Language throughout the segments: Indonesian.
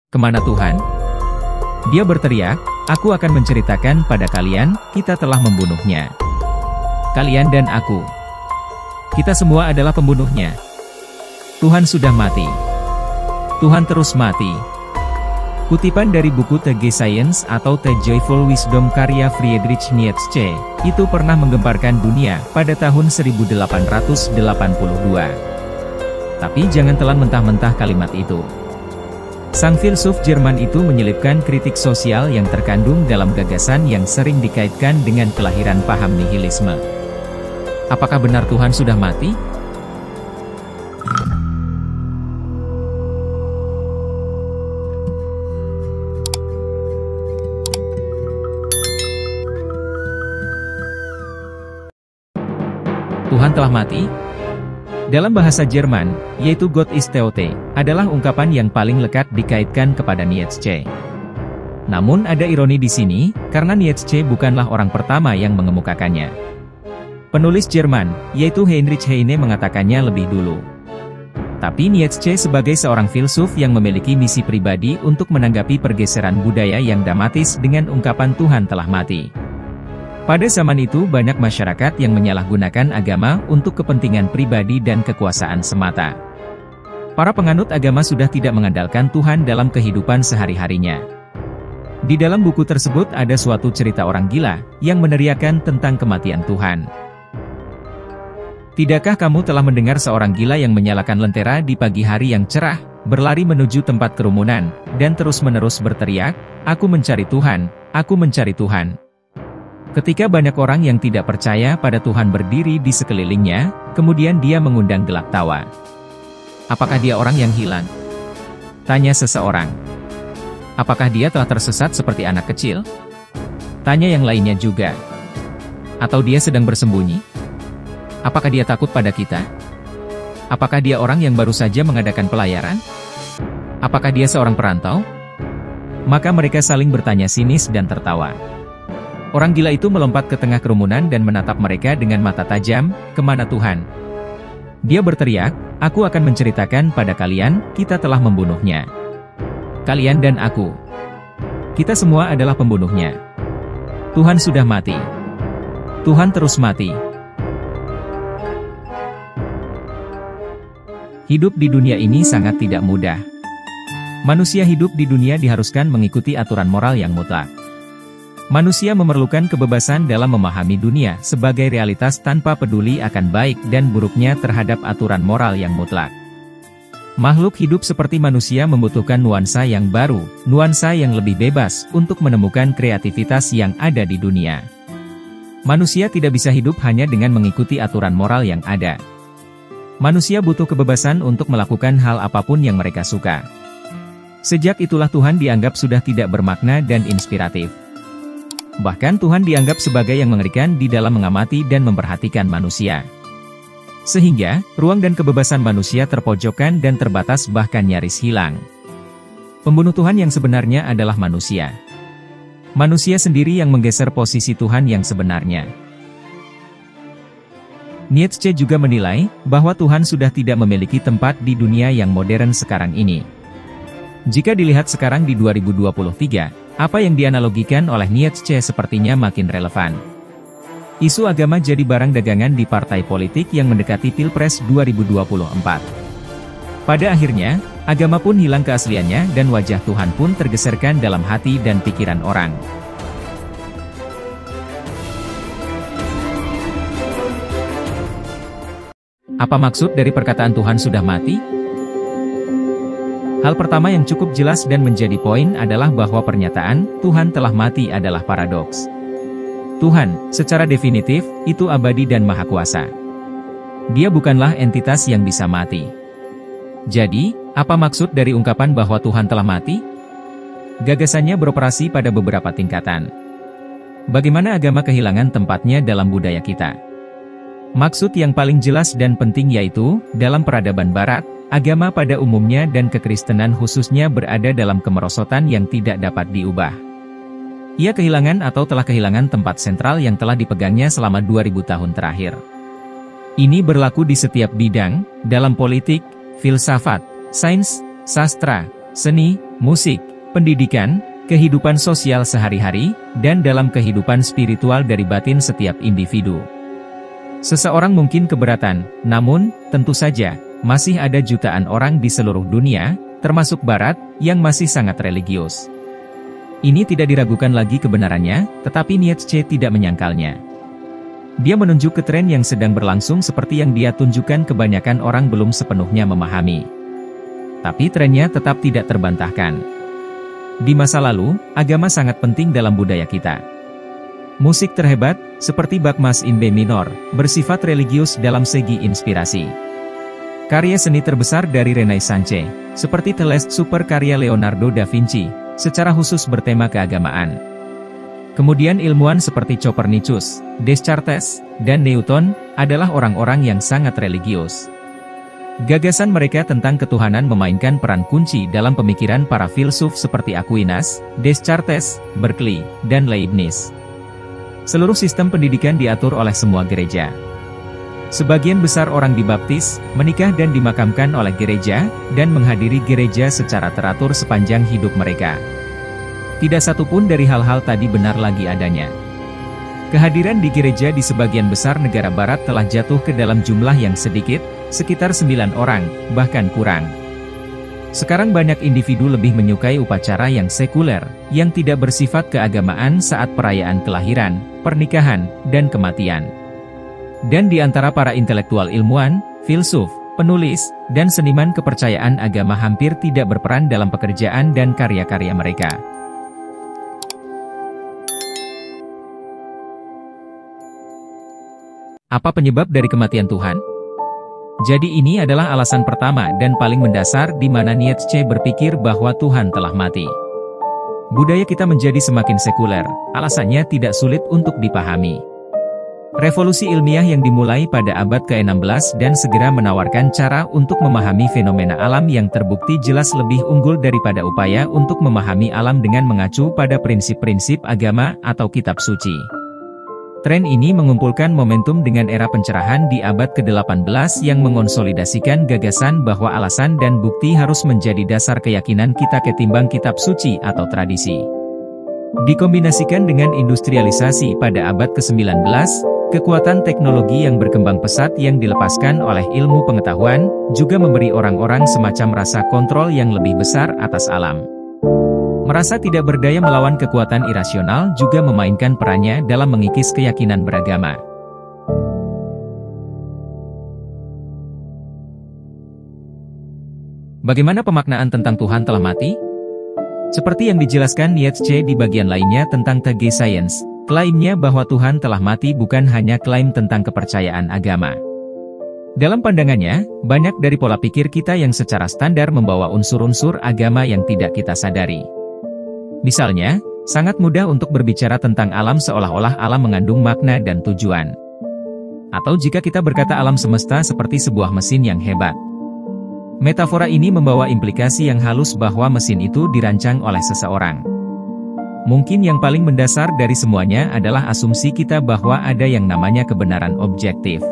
Kemana Tuhan? Dia berteriak, aku akan menceritakan pada kalian, kita telah membunuhnya. Kalian dan aku. Kita semua adalah pembunuhnya. Tuhan sudah mati. Tuhan terus mati. Kutipan dari buku The Gay Science atau The Joyful Wisdom karya Friedrich Nietzsche, itu pernah menggemparkan dunia pada tahun 1882. Tapi jangan telan mentah-mentah kalimat itu. Sang filsuf Jerman itu menyelipkan kritik sosial yang terkandung dalam gagasan yang sering dikaitkan dengan kelahiran paham nihilisme. Apakah benar Tuhan sudah mati? Tuhan telah mati? Dalam bahasa Jerman, yaitu Gott ist tot, adalah ungkapan yang paling lekat dikaitkan kepada Nietzsche. Namun ada ironi di sini, karena Nietzsche bukanlah orang pertama yang mengemukakannya. Penulis Jerman, yaitu Heinrich Heine mengatakannya lebih dulu. Tapi Nietzsche sebagai seorang filsuf yang memiliki misi pribadi untuk menanggapi pergeseran budaya yang dramatis dengan ungkapan Tuhan telah mati. Pada zaman itu banyak masyarakat yang menyalahgunakan agama untuk kepentingan pribadi dan kekuasaan semata. Para penganut agama sudah tidak mengandalkan Tuhan dalam kehidupan sehari-harinya. Di dalam buku tersebut ada suatu cerita orang gila, yang meneriakkan tentang kematian Tuhan. Tidakkah kamu telah mendengar seorang gila yang menyalakan lentera di pagi hari yang cerah, berlari menuju tempat kerumunan, dan terus-menerus berteriak, "Aku mencari Tuhan, aku mencari Tuhan." Ketika banyak orang yang tidak percaya pada Tuhan berdiri di sekelilingnya, kemudian dia mengundang gelak tawa. Apakah dia orang yang hilang? Tanya seseorang. Apakah dia telah tersesat seperti anak kecil? Tanya yang lainnya juga. Atau dia sedang bersembunyi? Apakah dia takut pada kita? Apakah dia orang yang baru saja mengadakan pelayaran? Apakah dia seorang perantau? Maka mereka saling bertanya sinis dan tertawa. Orang gila itu melompat ke tengah kerumunan dan menatap mereka dengan mata tajam, "Kemana Tuhan?" Dia berteriak, "Aku akan menceritakan pada kalian, kita telah membunuhnya. Kalian dan aku. Kita semua adalah pembunuhnya. Tuhan sudah mati. Tuhan terus mati." Hidup di dunia ini sangat tidak mudah. Manusia hidup di dunia diharuskan mengikuti aturan moral yang mutlak. Manusia memerlukan kebebasan dalam memahami dunia sebagai realitas tanpa peduli akan baik dan buruknya terhadap aturan moral yang mutlak. Makhluk hidup seperti manusia membutuhkan nuansa yang baru, nuansa yang lebih bebas untuk menemukan kreativitas yang ada di dunia. Manusia tidak bisa hidup hanya dengan mengikuti aturan moral yang ada. Manusia butuh kebebasan untuk melakukan hal apapun yang mereka suka. Sejak itulah Tuhan dianggap sudah tidak bermakna dan inspiratif. Bahkan Tuhan dianggap sebagai yang mengerikan di dalam mengamati dan memperhatikan manusia. Sehingga, ruang dan kebebasan manusia terpojokkan dan terbatas bahkan nyaris hilang. Pembunuh Tuhan yang sebenarnya adalah manusia. Manusia sendiri yang menggeser posisi Tuhan yang sebenarnya. Nietzsche juga menilai, bahwa Tuhan sudah tidak memiliki tempat di dunia yang modern sekarang ini. Jika dilihat sekarang di 2023, apa yang dianalogikan oleh Nietzsche sepertinya makin relevan. Isu agama jadi barang dagangan di partai politik yang mendekati Pilpres 2024. Pada akhirnya, agama pun hilang keasliannya dan wajah Tuhan pun tergeserkan dalam hati dan pikiran orang. Apa maksud dari perkataan Tuhan sudah mati? Hal pertama yang cukup jelas dan menjadi poin adalah bahwa pernyataan, Tuhan telah mati adalah paradoks. Tuhan, secara definitif, itu abadi dan maha kuasa. Dia bukanlah entitas yang bisa mati. Jadi, apa maksud dari ungkapan bahwa Tuhan telah mati? Gagasannya beroperasi pada beberapa tingkatan. Bagaimana agama kehilangan tempatnya dalam budaya kita? Maksud yang paling jelas dan penting yaitu, dalam peradaban Barat, agama pada umumnya dan kekristenan khususnya berada dalam kemerosotan yang tidak dapat diubah. Ia kehilangan atau telah kehilangan tempat sentral yang telah dipegangnya selama 2000 tahun terakhir. Ini berlaku di setiap bidang, dalam politik, filsafat, sains, sastra, seni, musik, pendidikan, kehidupan sosial sehari-hari, dan dalam kehidupan spiritual dari batin setiap individu. Seseorang mungkin keberatan, namun, tentu saja, masih ada jutaan orang di seluruh dunia, termasuk Barat, yang masih sangat religius. Ini tidak diragukan lagi kebenarannya, tetapi Nietzsche tidak menyangkalnya. Dia menunjuk ke tren yang sedang berlangsung seperti yang dia tunjukkan kebanyakan orang belum sepenuhnya memahami. Tapi trennya tetap tidak terbantahkan. Di masa lalu, agama sangat penting dalam budaya kita. Musik terhebat, seperti Bach Mass in B minor, bersifat religius dalam segi inspirasi. Karya seni terbesar dari Renaissance, seperti Telest Super karya Leonardo da Vinci, secara khusus bertema keagamaan. Kemudian ilmuwan seperti Copernicus, Descartes, dan Newton, adalah orang-orang yang sangat religius. Gagasan mereka tentang ketuhanan memainkan peran kunci dalam pemikiran para filsuf seperti Aquinas, Descartes, Berkeley, dan Leibniz. Seluruh sistem pendidikan diatur oleh semua gereja. Sebagian besar orang dibaptis, menikah dan dimakamkan oleh gereja, dan menghadiri gereja secara teratur sepanjang hidup mereka. Tidak satu pun dari hal-hal tadi benar lagi adanya. Kehadiran di gereja di sebagian besar negara barat telah jatuh ke dalam jumlah yang sedikit, sekitar 9 orang, bahkan kurang. Sekarang banyak individu lebih menyukai upacara yang sekuler, yang tidak bersifat keagamaan saat perayaan kelahiran, pernikahan, dan kematian. Dan di antara para intelektual ilmuwan, filsuf, penulis, dan seniman kepercayaan agama hampir tidak berperan dalam pekerjaan dan karya-karya mereka. Apa penyebab dari kematian Tuhan? Jadi ini adalah alasan pertama dan paling mendasar di mana Nietzsche berpikir bahwa Tuhan telah mati. Budaya kita menjadi semakin sekuler, alasannya tidak sulit untuk dipahami. Revolusi ilmiah yang dimulai pada abad ke-16 dan segera menawarkan cara untuk memahami fenomena alam yang terbukti jelas lebih unggul daripada upaya untuk memahami alam dengan mengacu pada prinsip-prinsip agama atau kitab suci. Tren ini mengumpulkan momentum dengan era pencerahan di abad ke-18 yang mengonsolidasikan gagasan bahwa alasan dan bukti harus menjadi dasar keyakinan kita ketimbang kitab suci atau tradisi. Dikombinasikan dengan industrialisasi pada abad ke-19, kekuatan teknologi yang berkembang pesat yang dilepaskan oleh ilmu pengetahuan, juga memberi orang-orang semacam rasa kontrol yang lebih besar atas alam. Merasa tidak berdaya melawan kekuatan irasional juga memainkan perannya dalam mengikis keyakinan beragama. Bagaimana pemaknaan tentang Tuhan telah mati? Seperti yang dijelaskan Nietzsche di bagian lainnya tentang The Science, klaimnya bahwa Tuhan telah mati bukan hanya klaim tentang kepercayaan agama. Dalam pandangannya, banyak dari pola pikir kita yang secara standar membawa unsur-unsur agama yang tidak kita sadari. Misalnya, sangat mudah untuk berbicara tentang alam seolah-olah alam mengandung makna dan tujuan. Atau jika kita berkata alam semesta seperti sebuah mesin yang hebat. Metafora ini membawa implikasi yang halus bahwa mesin itu dirancang oleh seseorang. Mungkin yang paling mendasar dari semuanya adalah asumsi kita bahwa ada yang namanya kebenaran objektif.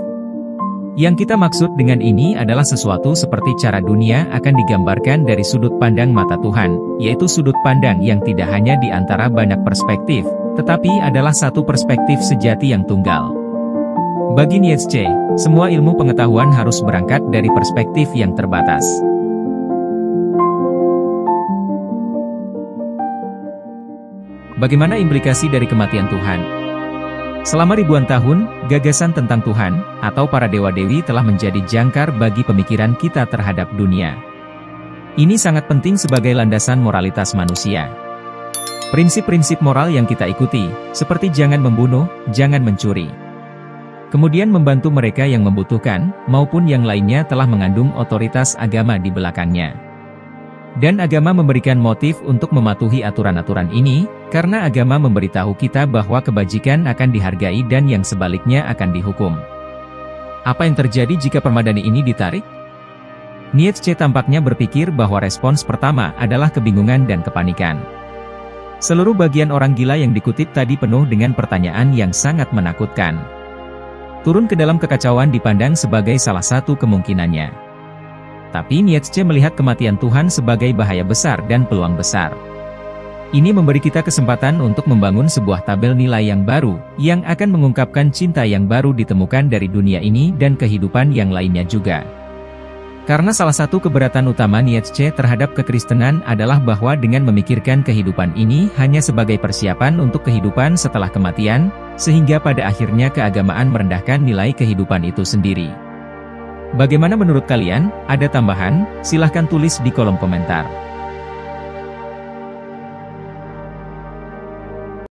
Yang kita maksud dengan ini adalah sesuatu seperti cara dunia akan digambarkan dari sudut pandang mata Tuhan, yaitu sudut pandang yang tidak hanya di antara banyak perspektif, tetapi adalah satu perspektif sejati yang tunggal. Bagi Nietzsche, semua ilmu pengetahuan harus berangkat dari perspektif yang terbatas. Bagaimana implikasi dari kematian Tuhan? Selama ribuan tahun, gagasan tentang Tuhan, atau para dewa-dewi telah menjadi jangkar bagi pemikiran kita terhadap dunia. Ini sangat penting sebagai landasan moralitas manusia. Prinsip-prinsip moral yang kita ikuti, seperti jangan membunuh, jangan mencuri. Kemudian membantu mereka yang membutuhkan, maupun yang lainnya telah mengandung otoritas agama di belakangnya. Dan agama memberikan motif untuk mematuhi aturan-aturan ini, karena agama memberitahu kita bahwa kebajikan akan dihargai dan yang sebaliknya akan dihukum. Apa yang terjadi jika permadani ini ditarik? Nietzsche tampaknya berpikir bahwa respons pertama adalah kebingungan dan kepanikan. Seluruh bagian orang gila yang dikutip tadi penuh dengan pertanyaan yang sangat menakutkan. Turun ke dalam kekacauan dipandang sebagai salah satu kemungkinannya. Tapi Nietzsche melihat kematian Tuhan sebagai bahaya besar dan peluang besar. Ini memberi kita kesempatan untuk membangun sebuah tabel nilai yang baru, yang akan mengungkapkan cinta yang baru ditemukan dari dunia ini dan kehidupan yang lainnya juga. Karena salah satu keberatan utama Nietzsche terhadap kekristenan adalah bahwa dengan memikirkan kehidupan ini hanya sebagai persiapan untuk kehidupan setelah kematian, sehingga pada akhirnya keagamaan merendahkan nilai kehidupan itu sendiri. Bagaimana menurut kalian? Ada tambahan? Silahkan tulis di kolom komentar.